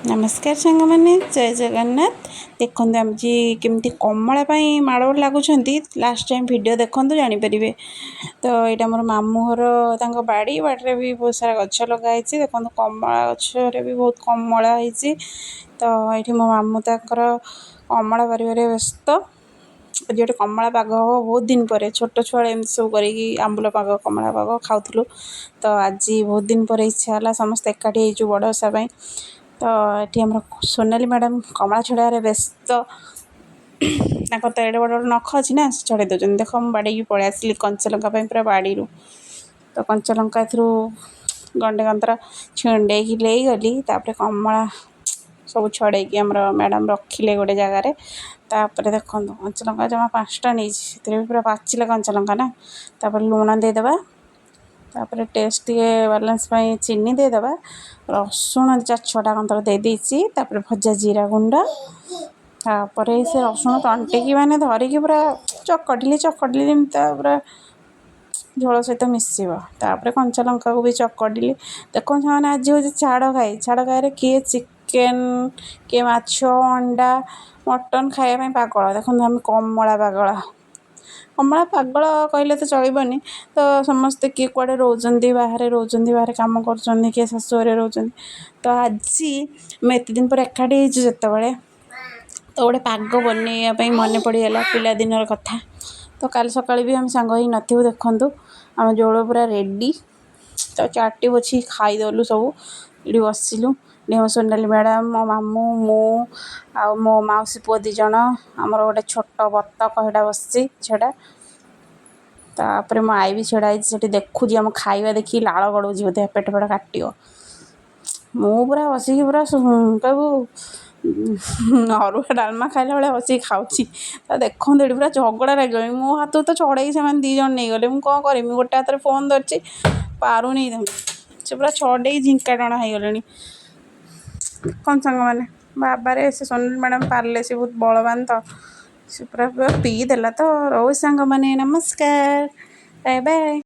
नमस्कार सांग मैंने जय जगन्नाथ। देखो आज केमती कमला माड़ लगुंट लास्ट टाइम वीडियो देखु जानीपर। तो यहाँ मोर मामू घर बाड़ी बाड़ी भी बहुत सारा गछ लगाई देखो कमला गचर भी बहुत कमला हो। तो ये मो मामू तर कमला पार व्यस्त। आज गोटे कमला पाग हम बहुत दिन पर छोट छुआ एम सब कर आंबुल पाग कमला पाग खाऊलु। तो आज बहुत दिन पर इच्छा है समस्त एकाठी हो बड़ ओषा। तो ये आम सोनाली मैडम कमला छड़ार व्यस्त। तो एडे बड़ बड़ नख अच्छी ना छड़े दौरान देख मुझे बाड़ी पलि आसली कंचा पूरा बाड़ी। तो कंचा लंका गंडे गंतर छिंडे गली कमला सब छड़े मैडम रखिले गोटे जगार। तापर देखो कंचा लंका जमा 5टा नहीं पूरा पाचिला कंचा लंका ना। तापर लुण देदेबा तापर टेस्ट बालांस चीनी देदेबा रसुण 4-6टा कंतर देदेसी तापर भजा जीरा गुंड तापर से रसुण तंटेकी मैंने धरिकी पूरा चकटिली जमी पूरा झोल सहित मिसब। तापर कंचा लंका को भी चकटिली। देखो से आज हूँ छाड़ खाए किए चिकेन किए माछ अंडा मटन खावाई पागल। देखो आम कमला पागल कमला पागल कहले तो चलबनी। तो समस्ते किए कड़े रोचे बाहर कम कर किए शाशुघर रोच। तो आज मैं एत दिन पर एकाठी होते तो गोटे पाग बनवाई मन पड़गला पिलादिन कथा। तो काल सका भी आम सांग ही नथु देखु आम जोड़ पूरा रेडी। तो चाटी बची खाईदेलु सब ये बसिलु मो सोनाली मैडम मो मामू मु आ मो मौसी पुओ 2 जन आमर गोटे छोट बतक यहाँ बस छड़ा। तापर मो आई भी छड़ा देखुँ आम खाଇବା देखिए लाड़ गड़ौच बोधे पेट पेट काट मु पूरा बसिक पूरा कहू अरुआ डालमा खाला भाई बसिक खाऊँ। तो देखो ये पूरा झगड़ा लगे मो हाथ तो छड़े से 2 जन नहीं गले मुझे कौन करी गोटे हाथ में फोन धरची पारुनी से पूरा छड़े झिंका टणा हो गले। कौन सांग मैंने बाबारे से सोनाली मैडम पार्ले से बहुत बलवान। तो से पूरा पीदेला। तो रो सांग मैंने नमस्कार बाय बाय।